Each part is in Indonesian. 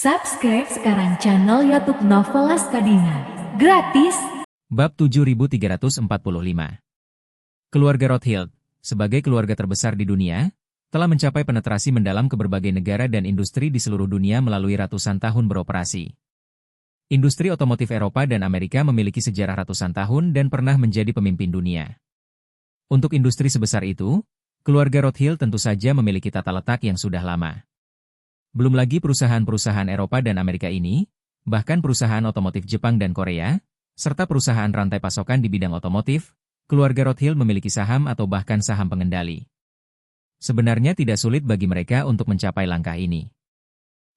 Subscribe sekarang channel YouTube Novelas Kadina. Gratis. Bab 7345. Keluarga Rothschild, sebagai keluarga terbesar di dunia, telah mencapai penetrasi mendalam ke berbagai negara dan industri di seluruh dunia melalui ratusan tahun beroperasi. Industri otomotif Eropa dan Amerika memiliki sejarah ratusan tahun dan pernah menjadi pemimpin dunia. Untuk industri sebesar itu, keluarga Rothschild tentu saja memiliki tata letak yang sudah lama. Belum lagi perusahaan-perusahaan Eropa dan Amerika ini, bahkan perusahaan otomotif Jepang dan Korea, serta perusahaan rantai pasokan di bidang otomotif, keluarga Rothschild memiliki saham atau bahkan saham pengendali. Sebenarnya tidak sulit bagi mereka untuk mencapai langkah ini.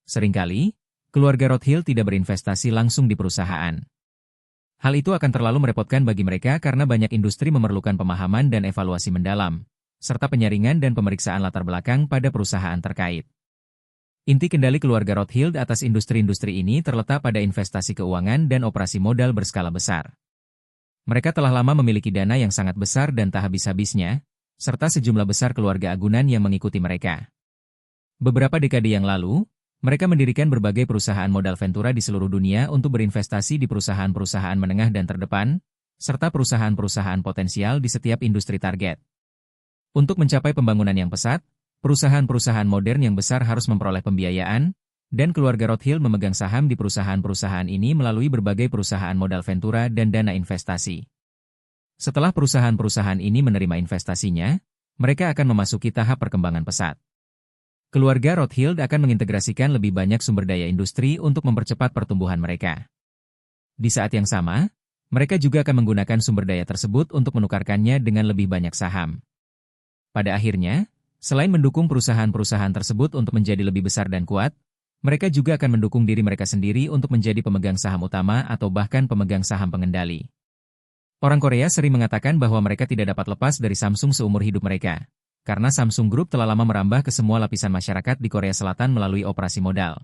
Seringkali, keluarga Rothschild tidak berinvestasi langsung di perusahaan. Hal itu akan terlalu merepotkan bagi mereka karena banyak industri memerlukan pemahaman dan evaluasi mendalam, serta penyaringan dan pemeriksaan latar belakang pada perusahaan terkait. Inti kendali keluarga Rothschild atas industri-industri ini terletak pada investasi keuangan dan operasi modal berskala besar. Mereka telah lama memiliki dana yang sangat besar dan tak habis-habisnya, serta sejumlah besar keluarga agunan yang mengikuti mereka. Beberapa dekade yang lalu, mereka mendirikan berbagai perusahaan modal ventura di seluruh dunia untuk berinvestasi di perusahaan-perusahaan menengah dan terdepan, serta perusahaan-perusahaan potensial di setiap industri target. Untuk mencapai pembangunan yang pesat, perusahaan-perusahaan modern yang besar harus memperoleh pembiayaan, dan keluarga Rothschild memegang saham di perusahaan-perusahaan ini melalui berbagai perusahaan modal ventura dan dana investasi. Setelah perusahaan-perusahaan ini menerima investasinya, mereka akan memasuki tahap perkembangan pesat. Keluarga Rothschild akan mengintegrasikan lebih banyak sumber daya industri untuk mempercepat pertumbuhan mereka. Di saat yang sama, mereka juga akan menggunakan sumber daya tersebut untuk menukarkannya dengan lebih banyak saham. Pada akhirnya, selain mendukung perusahaan-perusahaan tersebut untuk menjadi lebih besar dan kuat, mereka juga akan mendukung diri mereka sendiri untuk menjadi pemegang saham utama atau bahkan pemegang saham pengendali. Orang Korea sering mengatakan bahwa mereka tidak dapat lepas dari Samsung seumur hidup mereka, karena Samsung Group telah lama merambah ke semua lapisan masyarakat di Korea Selatan melalui operasi modal.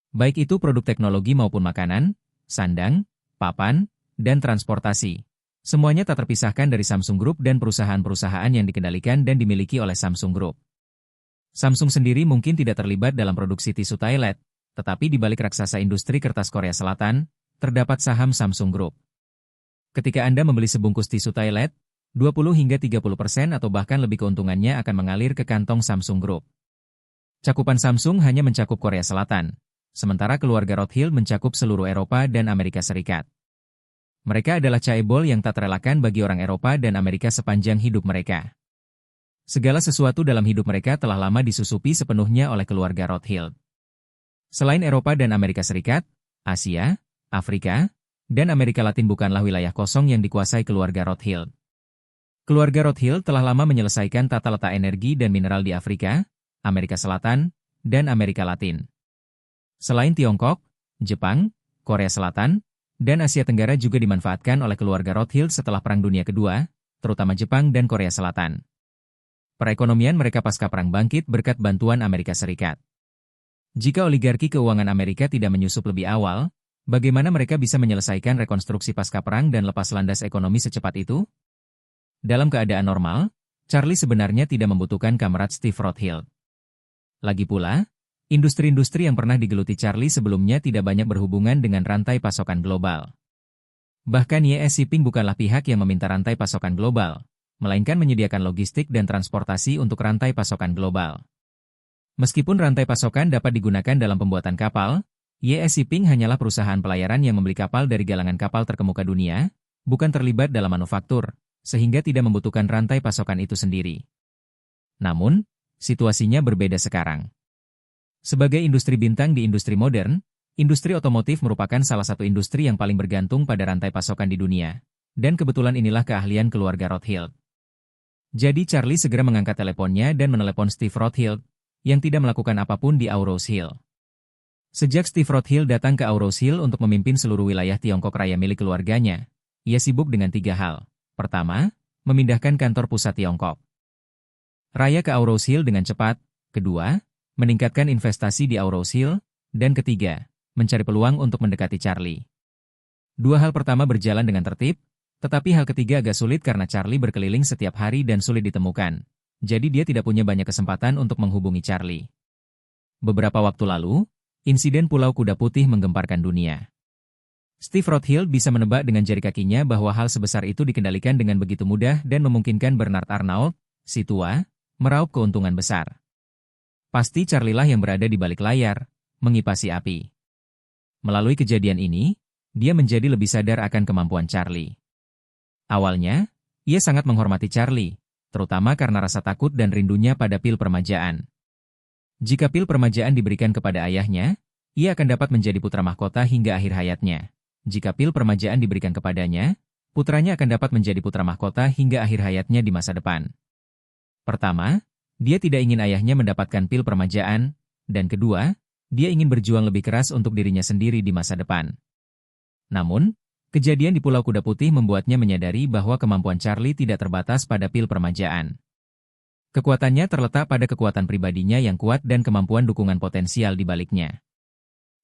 Baik itu produk teknologi maupun makanan, sandang, papan, dan transportasi. Semuanya tak terpisahkan dari Samsung Group dan perusahaan-perusahaan yang dikendalikan dan dimiliki oleh Samsung Group. Samsung sendiri mungkin tidak terlibat dalam produksi tisu toilet, tetapi di balik raksasa industri kertas Korea Selatan, terdapat saham Samsung Group. Ketika Anda membeli sebungkus tisu toilet, 20 hingga 30% atau bahkan lebih keuntungannya akan mengalir ke kantong Samsung Group. Cakupan Samsung hanya mencakup Korea Selatan, sementara keluarga Rothschild mencakup seluruh Eropa dan Amerika Serikat. Mereka adalah caebol yang tak terelakkan bagi orang Eropa dan Amerika sepanjang hidup mereka. Segala sesuatu dalam hidup mereka telah lama disusupi sepenuhnya oleh keluarga Rothschild. Selain Eropa dan Amerika Serikat, Asia, Afrika, dan Amerika Latin bukanlah wilayah kosong yang dikuasai keluarga Rothschild. Keluarga Rothschild telah lama menyelesaikan tata letak energi dan mineral di Afrika, Amerika Selatan, dan Amerika Latin. Selain Tiongkok, Jepang, Korea Selatan, dan Asia Tenggara juga dimanfaatkan oleh keluarga Rothschild setelah Perang Dunia Kedua, terutama Jepang dan Korea Selatan. Perekonomian mereka pasca perang bangkit berkat bantuan Amerika Serikat. Jika oligarki keuangan Amerika tidak menyusup lebih awal, bagaimana mereka bisa menyelesaikan rekonstruksi pasca perang dan lepas landas ekonomi secepat itu? Dalam keadaan normal, Charlie sebenarnya tidak membutuhkan kamerat Steve Rothschild. Lagi pula, industri-industri yang pernah digeluti Charlie sebelumnya tidak banyak berhubungan dengan rantai pasokan global. Bahkan YS Shipping bukanlah pihak yang meminta rantai pasokan global, melainkan menyediakan logistik dan transportasi untuk rantai pasokan global. Meskipun rantai pasokan dapat digunakan dalam pembuatan kapal, YS Shipping hanyalah perusahaan pelayaran yang membeli kapal dari galangan kapal terkemuka dunia, bukan terlibat dalam manufaktur, sehingga tidak membutuhkan rantai pasokan itu sendiri. Namun, situasinya berbeda sekarang. Sebagai industri bintang di industri modern, industri otomotif merupakan salah satu industri yang paling bergantung pada rantai pasokan di dunia, dan kebetulan inilah keahlian keluarga Rothschild. Jadi Charlie segera mengangkat teleponnya dan menelepon Steve Rothschild, yang tidak melakukan apapun di Aurous Hill. Sejak Steve Rothschild datang ke Aurous Hill untuk memimpin seluruh wilayah Tiongkok Raya milik keluarganya, ia sibuk dengan 3 hal. Pertama, memindahkan kantor pusat Tiongkok Raya ke Aurous Hill dengan cepat. Kedua, meningkatkan investasi di Aurous Hill, dan ketiga, mencari peluang untuk mendekati Charlie. 2 hal pertama berjalan dengan tertib, tetapi hal ketiga agak sulit karena Charlie berkeliling setiap hari dan sulit ditemukan, jadi dia tidak punya banyak kesempatan untuk menghubungi Charlie. Beberapa waktu lalu, Insiden Pulau Kuda Putih menggemparkan dunia. Steve Rothschild bisa menebak dengan jari kakinya bahwa hal sebesar itu dikendalikan dengan begitu mudah dan memungkinkan Bernard Arnault, si tua, meraup keuntungan besar. Pasti Charlie lah yang berada di balik layar, mengipasi api. Melalui kejadian ini, dia menjadi lebih sadar akan kemampuan Charlie. Awalnya, ia sangat menghormati Charlie, terutama karena rasa takut dan rindunya pada pil permajaan. Jika pil permajaan diberikan kepada ayahnya, ia akan dapat menjadi putra mahkota hingga akhir hayatnya. Jika pil permajaan diberikan kepadanya, putranya akan dapat menjadi putra mahkota hingga akhir hayatnya di masa depan. Pertama, dia tidak ingin ayahnya mendapatkan pil permajaan, dan kedua, dia ingin berjuang lebih keras untuk dirinya sendiri di masa depan. Namun, kejadian di Pulau Kuda Putih membuatnya menyadari bahwa kemampuan Charlie tidak terbatas pada pil permajaan. Kekuatannya terletak pada kekuatan pribadinya yang kuat dan kemampuan dukungan potensial di baliknya.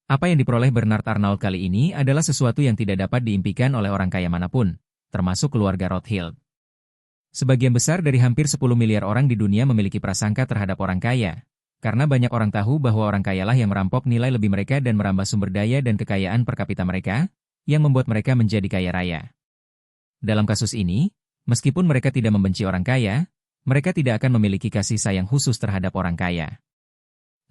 Apa yang diperoleh Bernard Arnault kali ini adalah sesuatu yang tidak dapat diimpikan oleh orang kaya manapun, termasuk keluarga Rothschild. Sebagian besar dari hampir 10 miliar orang di dunia memiliki prasangka terhadap orang kaya, karena banyak orang tahu bahwa orang kayalah yang merampok nilai lebih mereka dan merambah sumber daya dan kekayaan per kapita mereka, yang membuat mereka menjadi kaya raya. Dalam kasus ini, meskipun mereka tidak membenci orang kaya, mereka tidak akan memiliki kasih sayang khusus terhadap orang kaya.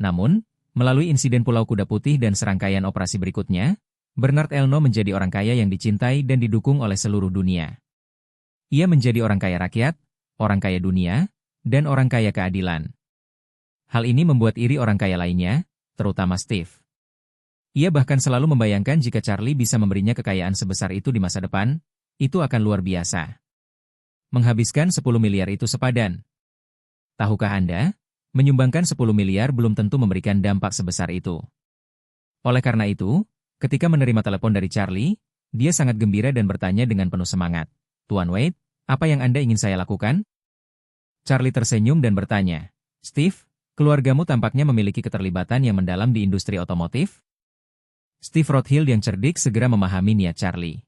Namun, melalui insiden Pulau Kuda Putih dan serangkaian operasi berikutnya, Bernard Arnault menjadi orang kaya yang dicintai dan didukung oleh seluruh dunia. Ia menjadi orang kaya rakyat, orang kaya dunia, dan orang kaya keadilan. Hal ini membuat iri orang kaya lainnya, terutama Steve. Ia bahkan selalu membayangkan jika Charlie bisa memberinya kekayaan sebesar itu di masa depan, itu akan luar biasa. Menghabiskan 10 miliar itu sepadan. Tahukah Anda, menyumbangkan 10 miliar belum tentu memberikan dampak sebesar itu. Oleh karena itu, ketika menerima telepon dari Charlie, dia sangat gembira dan bertanya dengan penuh semangat, "Tuan Wade, apa yang Anda ingin saya lakukan?" Charlie tersenyum dan bertanya, "Steve, keluargamu tampaknya memiliki keterlibatan yang mendalam di industri otomotif?" Steve Rothschild yang cerdik segera memahami niat Charlie.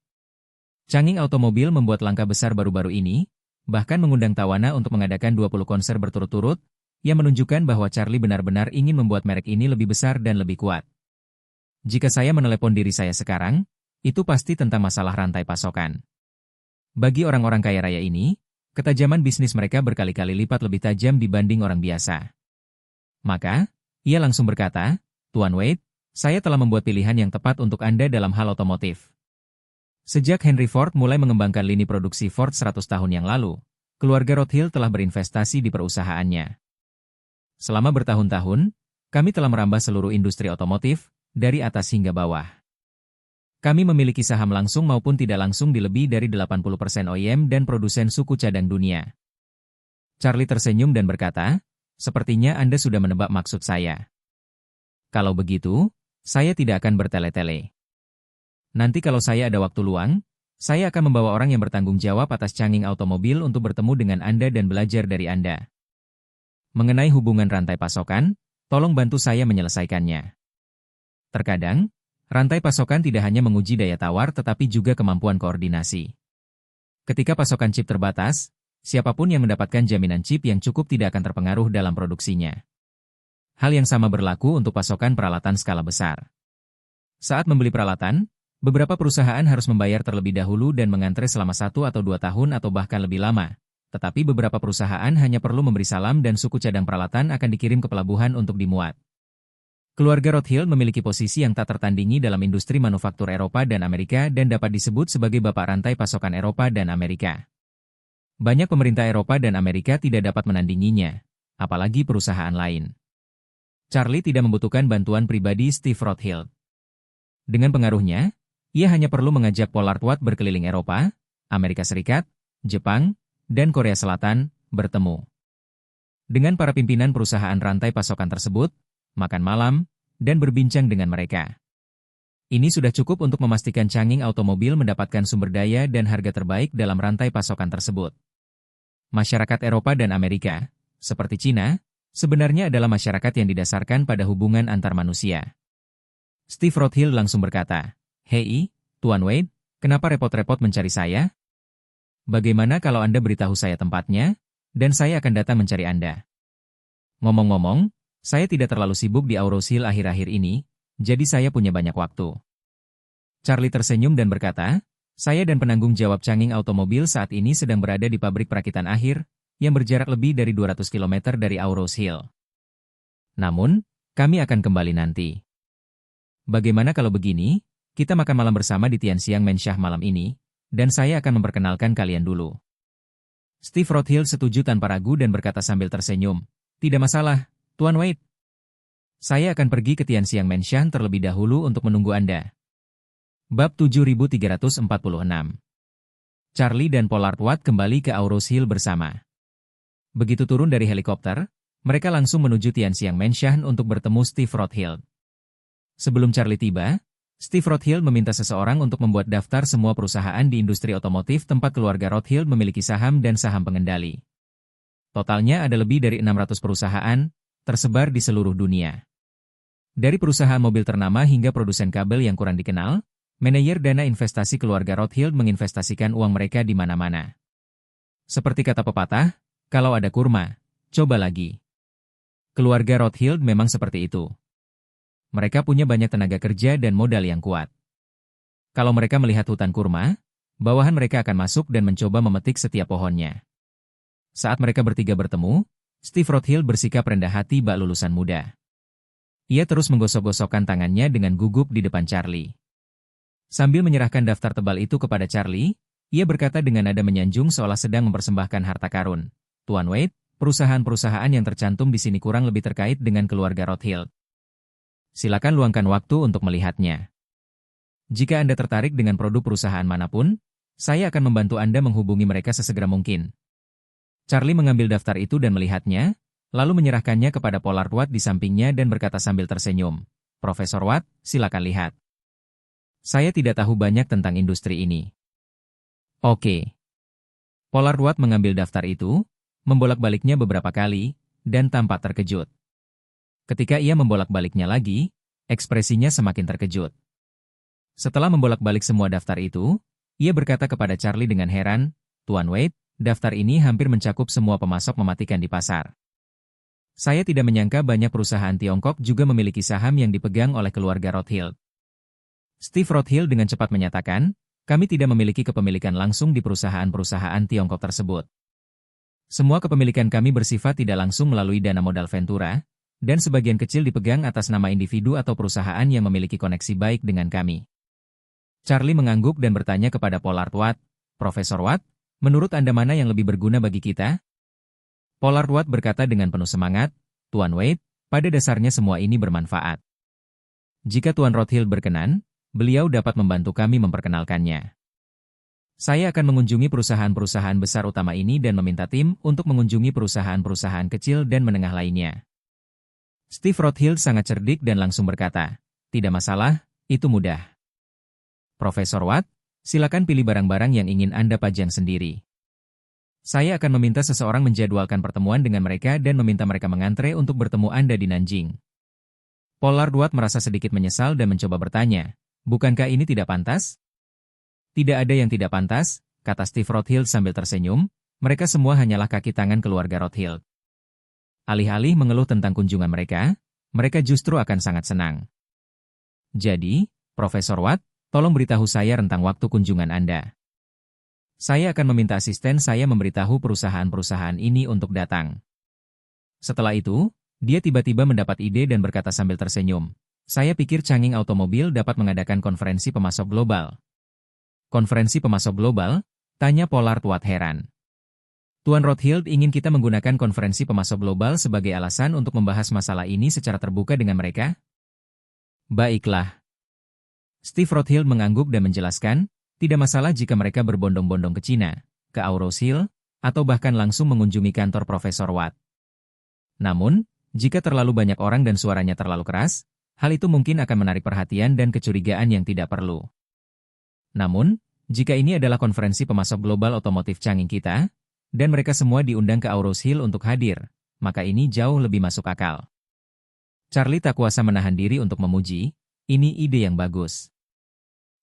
Changing Automobile membuat langkah besar baru-baru ini, bahkan mengundang Tawana untuk mengadakan 20 konser berturut-turut, yang menunjukkan bahwa Charlie benar-benar ingin membuat merek ini lebih besar dan lebih kuat. Jika saya menelepon diri saya sekarang, itu pasti tentang masalah rantai pasokan. Bagi orang-orang kaya raya ini, ketajaman bisnis mereka berkali-kali lipat lebih tajam dibanding orang biasa. Maka, ia langsung berkata, "Tuan Wade, saya telah membuat pilihan yang tepat untuk Anda dalam hal otomotif." Sejak Henry Ford mulai mengembangkan lini produksi Ford 100 tahun yang lalu, keluarga Rothschild telah berinvestasi di perusahaannya. Selama bertahun-tahun, kami telah merambah seluruh industri otomotif, dari atas hingga bawah. Kami memiliki saham langsung maupun tidak langsung di lebih dari 80% OEM dan produsen suku cadang dunia. Charlie tersenyum dan berkata, "Sepertinya Anda sudah menebak maksud saya. Kalau begitu, saya tidak akan bertele-tele. Nanti kalau saya ada waktu luang, saya akan membawa orang yang bertanggung jawab atas Changing Automobile untuk bertemu dengan Anda dan belajar dari Anda. Mengenai hubungan rantai pasokan, tolong bantu saya menyelesaikannya." Terkadang, rantai pasokan tidak hanya menguji daya tawar tetapi juga kemampuan koordinasi. Ketika pasokan chip terbatas, siapapun yang mendapatkan jaminan chip yang cukup tidak akan terpengaruh dalam produksinya. Hal yang sama berlaku untuk pasokan peralatan skala besar. Saat membeli peralatan, beberapa perusahaan harus membayar terlebih dahulu dan mengantre selama 1 atau 2 tahun atau bahkan lebih lama. Tetapi beberapa perusahaan hanya perlu memberi salam dan suku cadang peralatan akan dikirim ke pelabuhan untuk dimuat. Keluarga Rothschild memiliki posisi yang tak tertandingi dalam industri manufaktur Eropa dan Amerika dan dapat disebut sebagai bapak rantai pasokan Eropa dan Amerika. Banyak pemerintah Eropa dan Amerika tidak dapat menandinginya, apalagi perusahaan lain. Charlie tidak membutuhkan bantuan pribadi Steve Rothschild. Dengan pengaruhnya, ia hanya perlu mengajak Pollard Watt berkeliling Eropa, Amerika Serikat, Jepang, dan Korea Selatan bertemu dengan para pimpinan perusahaan rantai pasokan tersebut, makan malam, dan berbincang dengan mereka. Ini sudah cukup untuk memastikan Changing Automobile mendapatkan sumber daya dan harga terbaik dalam rantai pasokan tersebut. Masyarakat Eropa dan Amerika, seperti Cina, sebenarnya adalah masyarakat yang didasarkan pada hubungan antar manusia. Steve Rothschild langsung berkata, "Hei, Tuan Wade, kenapa repot-repot mencari saya? Bagaimana kalau Anda beritahu saya tempatnya, dan saya akan datang mencari Anda." Ngomong-ngomong, saya tidak terlalu sibuk di Auros Hill akhir-akhir ini, jadi saya punya banyak waktu. Charlie tersenyum dan berkata, saya dan penanggung jawab Changing Automobil saat ini sedang berada di pabrik perakitan akhir, yang berjarak lebih dari 200 km dari Aurose Hill. Namun, kami akan kembali nanti. Bagaimana kalau begini, kita makan malam bersama di Tianxiang Menshah malam ini, dan saya akan memperkenalkan kalian dulu. Steve Rothhild setuju tanpa ragu dan berkata sambil tersenyum, tidak masalah, Tuan Wade. Saya akan pergi ke Tianxiang Menshah terlebih dahulu untuk menunggu Anda. Bab 7346. Charlie dan Pollard Watt kembali ke Aurose Hill bersama. Begitu turun dari helikopter, mereka langsung menuju Tianxiang Menshah untuk bertemu Steve Rothhild. Sebelum Charlie tiba, Steve Rothhild meminta seseorang untuk membuat daftar semua perusahaan di industri otomotif tempat keluarga Rothhild memiliki saham dan saham pengendali. Totalnya ada lebih dari 600 perusahaan, tersebar di seluruh dunia. Dari perusahaan mobil ternama hingga produsen kabel yang kurang dikenal, manajer dana investasi keluarga Rothhild menginvestasikan uang mereka di mana-mana. Seperti kata pepatah, kalau ada kurma, coba lagi. Keluarga Rothhild memang seperti itu. Mereka punya banyak tenaga kerja dan modal yang kuat. Kalau mereka melihat hutan kurma, bawahan mereka akan masuk dan mencoba memetik setiap pohonnya. Saat mereka bertiga bertemu, Steve Rothhild bersikap rendah hati bak lulusan muda. Ia terus menggosok-gosokkan tangannya dengan gugup di depan Charlie. Sambil menyerahkan daftar tebal itu kepada Charlie, ia berkata dengan nada menyanjung seolah sedang mempersembahkan harta karun. Tuan Wade, perusahaan-perusahaan yang tercantum di sini kurang lebih terkait dengan keluarga Rothhild. Silakan luangkan waktu untuk melihatnya. Jika Anda tertarik dengan produk perusahaan manapun, saya akan membantu Anda menghubungi mereka sesegera mungkin. Charlie mengambil daftar itu dan melihatnya, lalu menyerahkannya kepada Pollard Watt di sampingnya dan berkata sambil tersenyum, Profesor Watt, silakan lihat. Saya tidak tahu banyak tentang industri ini. Oke. Pollard Watt mengambil daftar itu, membolak-baliknya beberapa kali, dan tampak terkejut. Ketika ia membolak-baliknya lagi, ekspresinya semakin terkejut. Setelah membolak-balik semua daftar itu, ia berkata kepada Charlie dengan heran, Tuan Wade, daftar ini hampir mencakup semua pemasok mematikan di pasar. Saya tidak menyangka banyak perusahaan Tiongkok juga memiliki saham yang dipegang oleh keluarga Rothhild. Steve Rothhild dengan cepat menyatakan, kami tidak memiliki kepemilikan langsung di perusahaan-perusahaan Tiongkok tersebut. Semua kepemilikan kami bersifat tidak langsung melalui dana modal Ventura, dan sebagian kecil dipegang atas nama individu atau perusahaan yang memiliki koneksi baik dengan kami. Charlie mengangguk dan bertanya kepada Pollard Watt, Profesor Watt, menurut Anda mana yang lebih berguna bagi kita? Pollard Watt berkata dengan penuh semangat, Tuan Wade, pada dasarnya semua ini bermanfaat. Jika Tuan Rothhild berkenan, beliau dapat membantu kami memperkenalkannya. Saya akan mengunjungi perusahaan-perusahaan besar utama ini dan meminta tim untuk mengunjungi perusahaan-perusahaan kecil dan menengah lainnya. Steve Rothhild sangat cerdik dan langsung berkata, tidak masalah, itu mudah. Profesor Watt, silakan pilih barang-barang yang ingin Anda pajang sendiri. Saya akan meminta seseorang menjadwalkan pertemuan dengan mereka dan meminta mereka mengantre untuk bertemu Anda di Nanjing. Pollard Watt merasa sedikit menyesal dan mencoba bertanya, bukankah ini tidak pantas? Tidak ada yang tidak pantas, kata Steve Rothhild sambil tersenyum, mereka semua hanyalah kaki tangan keluarga Rothhild. Alih-alih mengeluh tentang kunjungan mereka justru akan sangat senang. Jadi, Profesor Watt, tolong beritahu saya rentang waktu kunjungan Anda. Saya akan meminta asisten saya memberitahu perusahaan-perusahaan ini untuk datang. Setelah itu, dia tiba-tiba mendapat ide dan berkata sambil tersenyum, saya pikir Changing Automobil dapat mengadakan konferensi pemasok global. Konferensi pemasok global? Tanya Pollard Watt heran. Tuan Rothhild ingin kita menggunakan konferensi pemasok global sebagai alasan untuk membahas masalah ini secara terbuka dengan mereka? Baiklah. Steve Rothhild mengangguk dan menjelaskan, tidak masalah jika mereka berbondong-bondong ke China, ke Aurose Hill, atau bahkan langsung mengunjungi kantor Profesor Watt. Namun, jika terlalu banyak orang dan suaranya terlalu keras, hal itu mungkin akan menarik perhatian dan kecurigaan yang tidak perlu. Namun, jika ini adalah konferensi pemasok global otomotif Changing kita, dan mereka semua diundang ke Aurose Hill untuk hadir, maka ini jauh lebih masuk akal. Charlie tak kuasa menahan diri untuk memuji, ini ide yang bagus.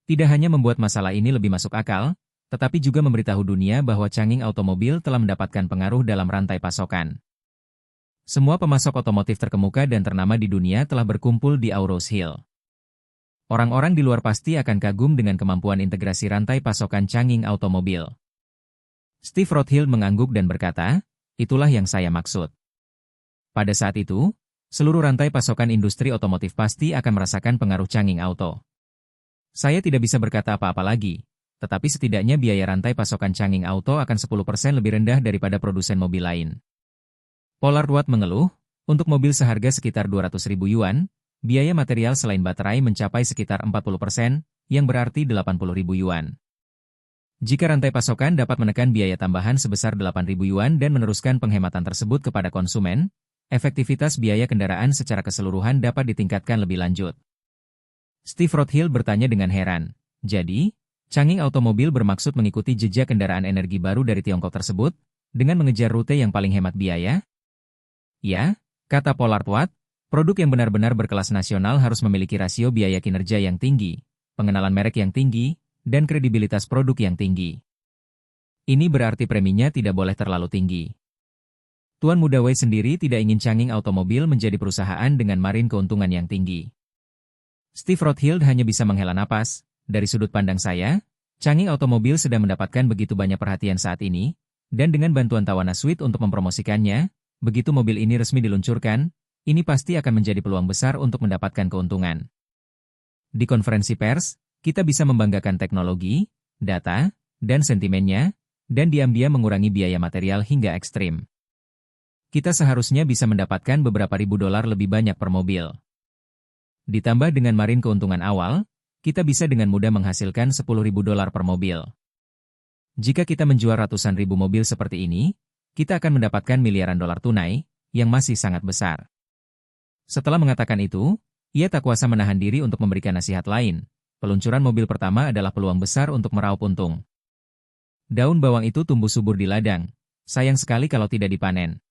Tidak hanya membuat masalah ini lebih masuk akal, tetapi juga memberitahu dunia bahwa Changing Automobil telah mendapatkan pengaruh dalam rantai pasokan. Semua pemasok otomotif terkemuka dan ternama di dunia telah berkumpul di Aurose Hill. Orang-orang di luar pasti akan kagum dengan kemampuan integrasi rantai pasokan canggih automobil. Steve Rothschild mengangguk dan berkata, itulah yang saya maksud. Pada saat itu, seluruh rantai pasokan industri otomotif pasti akan merasakan pengaruh canggih auto. Saya tidak bisa berkata apa-apa lagi, tetapi setidaknya biaya rantai pasokan canggih auto akan 10% lebih rendah daripada produsen mobil lain. Pollard Watt mengeluh, untuk mobil seharga sekitar 200.000 yuan, biaya material selain baterai mencapai sekitar 40%, yang berarti 80.000 yuan. Jika rantai pasokan dapat menekan biaya tambahan sebesar 8.000 yuan dan meneruskan penghematan tersebut kepada konsumen, efektivitas biaya kendaraan secara keseluruhan dapat ditingkatkan lebih lanjut. Steve Rothschild bertanya dengan heran, jadi, canggih automobil bermaksud mengikuti jejak kendaraan energi baru dari Tiongkok tersebut, dengan mengejar rute yang paling hemat biaya? Ya, kata Pollard Watt, produk yang benar-benar berkelas nasional harus memiliki rasio biaya kinerja yang tinggi, pengenalan merek yang tinggi, dan kredibilitas produk yang tinggi. Ini berarti preminya tidak boleh terlalu tinggi. Tuan Muda Wei sendiri tidak ingin canggih automobil menjadi perusahaan dengan margin keuntungan yang tinggi. Steve Rothschild hanya bisa menghela napas, dari sudut pandang saya, canggih automobil sedang mendapatkan begitu banyak perhatian saat ini, dan dengan bantuan Tawana Suite untuk mempromosikannya, begitu mobil ini resmi diluncurkan, ini pasti akan menjadi peluang besar untuk mendapatkan keuntungan. Di konferensi pers, kita bisa membanggakan teknologi, data, dan sentimennya, dan diam-diam mengurangi biaya material hingga ekstrim. Kita seharusnya bisa mendapatkan beberapa ribu dolar lebih banyak per mobil. Ditambah dengan margin keuntungan awal, kita bisa dengan mudah menghasilkan 10.000 dolar per mobil. Jika kita menjual ratusan ribu mobil seperti ini, kita akan mendapatkan miliaran dolar tunai, yang masih sangat besar. Setelah mengatakan itu, ia tak kuasa menahan diri untuk memberikan nasihat lain. Peluncuran mobil pertama adalah peluang besar untuk meraup untung. Daun bawang itu tumbuh subur di ladang, sayang sekali kalau tidak dipanen.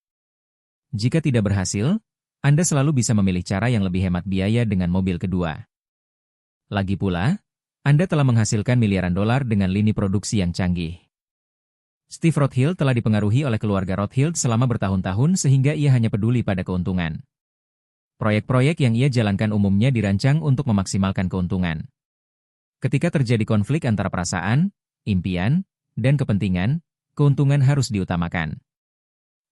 Jika tidak berhasil, Anda selalu bisa memilih cara yang lebih hemat biaya dengan mobil kedua. Lagi pula, Anda telah menghasilkan miliaran dolar dengan lini produksi yang canggih. Steve Rothschild telah dipengaruhi oleh keluarga Rothschild selama bertahun-tahun sehingga ia hanya peduli pada keuntungan. Proyek-proyek yang ia jalankan umumnya dirancang untuk memaksimalkan keuntungan. Ketika terjadi konflik antara perasaan, impian, dan kepentingan, keuntungan harus diutamakan.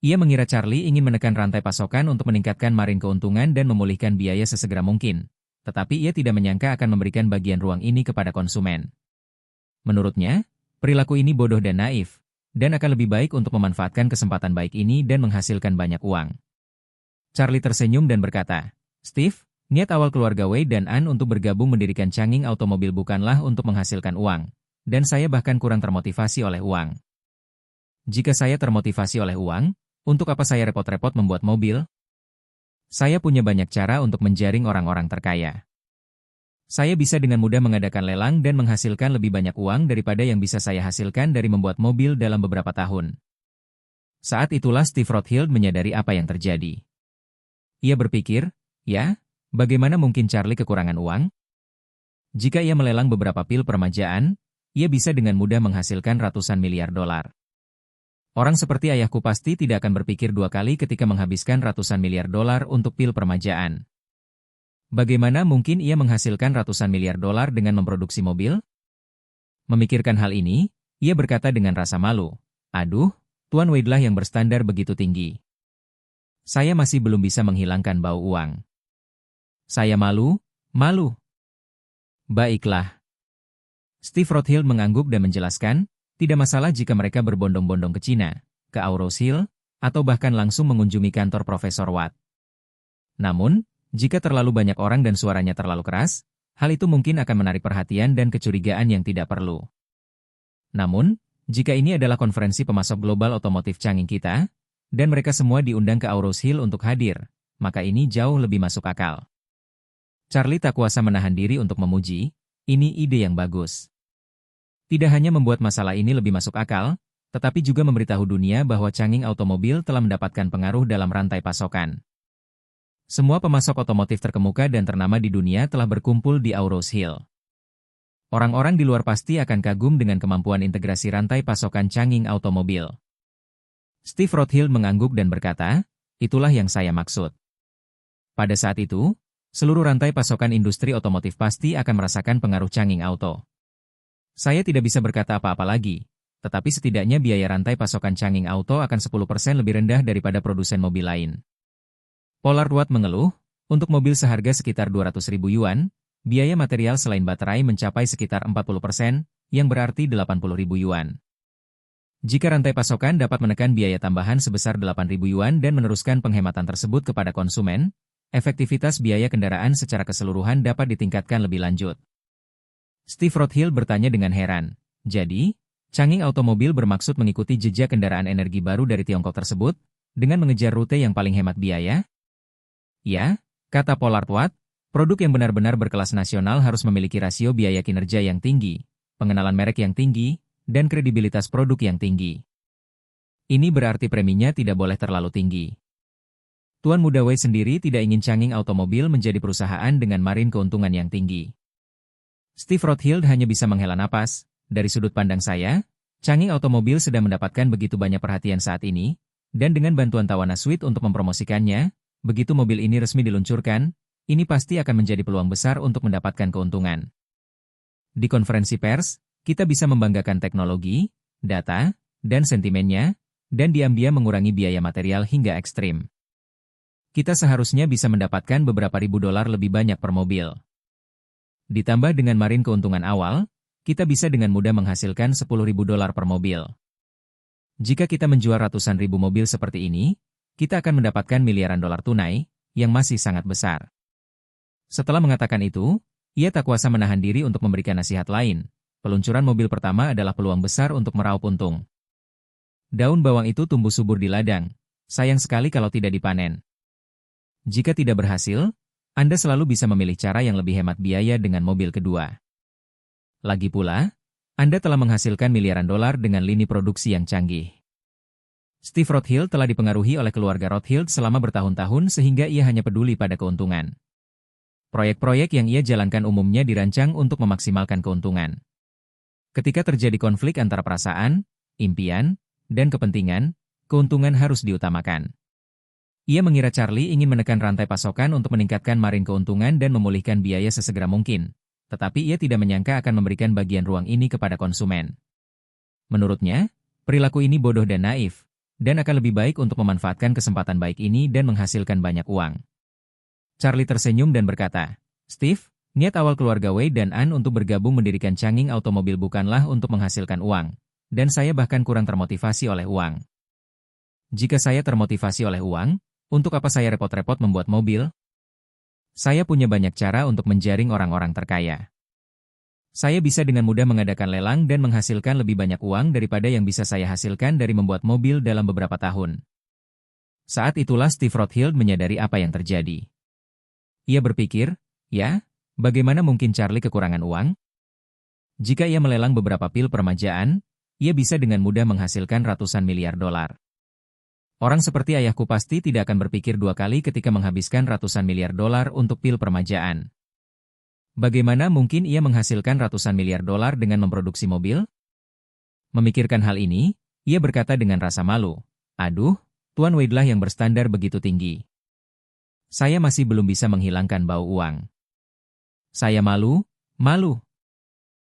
Ia mengira Charlie ingin menekan rantai pasokan untuk meningkatkan margin keuntungan dan memulihkan biaya sesegera mungkin, tetapi ia tidak menyangka akan memberikan bagian ruang ini kepada konsumen. Menurutnya, perilaku ini bodoh dan naif, dan akan lebih baik untuk memanfaatkan kesempatan baik ini dan menghasilkan banyak uang. Charlie tersenyum dan berkata, Steve, niat awal keluarga Wei dan An untuk bergabung mendirikan canggih automobil bukanlah untuk menghasilkan uang, dan saya bahkan kurang termotivasi oleh uang. Jika saya termotivasi oleh uang, untuk apa saya repot-repot membuat mobil? Saya punya banyak cara untuk menjaring orang-orang terkaya. Saya bisa dengan mudah mengadakan lelang dan menghasilkan lebih banyak uang daripada yang bisa saya hasilkan dari membuat mobil dalam beberapa tahun. Saat itulah Steve Rothschild menyadari apa yang terjadi. Ia berpikir, ya, bagaimana mungkin Charlie kekurangan uang? Jika ia melelang beberapa pil permajaan, ia bisa dengan mudah menghasilkan ratusan miliar dolar. Orang seperti ayahku pasti tidak akan berpikir dua kali ketika menghabiskan ratusan miliar dolar untuk pil permajaan. Bagaimana mungkin ia menghasilkan ratusan miliar dolar dengan memproduksi mobil? Memikirkan hal ini, ia berkata dengan rasa malu, aduh, Tuan Wade lah yang berstandar begitu tinggi. Saya masih belum bisa menghilangkan bau uang. Saya malu. Baiklah. Steve Rothschild mengangguk dan menjelaskan, tidak masalah jika mereka berbondong-bondong ke Cina, ke Auros Hill, atau bahkan langsung mengunjungi kantor Profesor Watt. Namun, jika terlalu banyak orang dan suaranya terlalu keras, hal itu mungkin akan menarik perhatian dan kecurigaan yang tidak perlu. Namun, jika ini adalah konferensi pemasok global otomotif canggih kita, dan mereka semua diundang ke Auros Hill untuk hadir, maka ini jauh lebih masuk akal. Charlie tak kuasa menahan diri untuk memuji, ini ide yang bagus. Tidak hanya membuat masalah ini lebih masuk akal, tetapi juga memberitahu dunia bahwa canggih automobil telah mendapatkan pengaruh dalam rantai pasokan. Semua pemasok otomotif terkemuka dan ternama di dunia telah berkumpul di Auros Hill. Orang-orang di luar pasti akan kagum dengan kemampuan integrasi rantai pasokan canggih automobil. Steve Rothschild mengangguk dan berkata, itulah yang saya maksud. Pada saat itu, Seluruh rantai pasokan industri otomotif pasti akan merasakan pengaruh Changing Auto. Saya tidak bisa berkata apa-apa lagi, tetapi setidaknya biaya rantai pasokan Changing Auto akan 10% lebih rendah daripada produsen mobil lain. Pollard Watt mengeluh, untuk mobil seharga sekitar 200.000 yuan, biaya material selain baterai mencapai sekitar 40%, yang berarti 80.000 yuan. Jika rantai pasokan dapat menekan biaya tambahan sebesar 8.000 yuan dan meneruskan penghematan tersebut kepada konsumen, efektivitas biaya kendaraan secara keseluruhan dapat ditingkatkan lebih lanjut. Steve Rothhill bertanya dengan heran, jadi, Changing Automobil bermaksud mengikuti jejak kendaraan energi baru dari Tiongkok tersebut, dengan mengejar rute yang paling hemat biaya? Ya, kata Pollard Watt, produk yang benar-benar berkelas nasional harus memiliki rasio biaya kinerja yang tinggi, pengenalan merek yang tinggi, dan kredibilitas produk yang tinggi. Ini berarti preminya tidak boleh terlalu tinggi. Tuan Muda Wei sendiri tidak ingin Changing Automobil menjadi perusahaan dengan margin keuntungan yang tinggi. Steve Rothhill hanya bisa menghela napas. Dari sudut pandang saya, Changing Automobil sedang mendapatkan begitu banyak perhatian saat ini, dan dengan bantuan Tawana Suite untuk mempromosikannya, begitu mobil ini resmi diluncurkan, ini pasti akan menjadi peluang besar untuk mendapatkan keuntungan. Di konferensi pers, kita bisa membanggakan teknologi, data, dan sentimennya, dan diam-diam mengurangi biaya material hingga ekstrim. Kita seharusnya bisa mendapatkan beberapa ribu dolar lebih banyak per mobil. Ditambah dengan margin keuntungan awal, kita bisa dengan mudah menghasilkan 10.000 dolar per mobil. Jika kita menjual ratusan ribu mobil seperti ini, kita akan mendapatkan miliaran dolar tunai, yang masih sangat besar. Setelah mengatakan itu, ia tak kuasa menahan diri untuk memberikan nasihat lain. Peluncuran mobil pertama adalah peluang besar untuk meraup untung. Daun bawang itu tumbuh subur di ladang, sayang sekali kalau tidak dipanen. Jika tidak berhasil, Anda selalu bisa memilih cara yang lebih hemat biaya dengan mobil kedua. Lagi pula, Anda telah menghasilkan miliaran dolar dengan lini produksi yang canggih. Steve Rothhill telah dipengaruhi oleh keluarga Rothhill selama bertahun-tahun sehingga ia hanya peduli pada keuntungan. Proyek-proyek yang ia jalankan umumnya dirancang untuk memaksimalkan keuntungan. Ketika terjadi konflik antara perasaan, impian, dan kepentingan, keuntungan harus diutamakan. Ia mengira Charlie ingin menekan rantai pasokan untuk meningkatkan margin keuntungan dan memulihkan biaya sesegera mungkin, tetapi ia tidak menyangka akan memberikan bagian ruang ini kepada konsumen. Menurutnya, perilaku ini bodoh dan naif, dan akan lebih baik untuk memanfaatkan kesempatan baik ini dan menghasilkan banyak uang. Charlie tersenyum dan berkata, Steve, niat awal keluarga Wei dan An untuk bergabung mendirikan Changing Automobil bukanlah untuk menghasilkan uang, dan saya bahkan kurang termotivasi oleh uang. Jika saya termotivasi oleh uang, untuk apa saya repot-repot membuat mobil? Saya punya banyak cara untuk menjaring orang-orang terkaya. Saya bisa dengan mudah mengadakan lelang dan menghasilkan lebih banyak uang daripada yang bisa saya hasilkan dari membuat mobil dalam beberapa tahun. Saat itulah Steve Rothhill menyadari apa yang terjadi. Ia berpikir, ya, bagaimana mungkin Charlie kekurangan uang? Jika ia melelang beberapa pil permajaan, ia bisa dengan mudah menghasilkan ratusan miliar dolar. Orang seperti ayahku pasti tidak akan berpikir dua kali ketika menghabiskan ratusan miliar dolar untuk pil permajaan. Bagaimana mungkin ia menghasilkan ratusan miliar dolar dengan memproduksi mobil? Memikirkan hal ini, ia berkata dengan rasa malu, aduh, Tuan Wade-lah yang berstandar begitu tinggi. Saya masih belum bisa menghilangkan bau uang. Saya malu.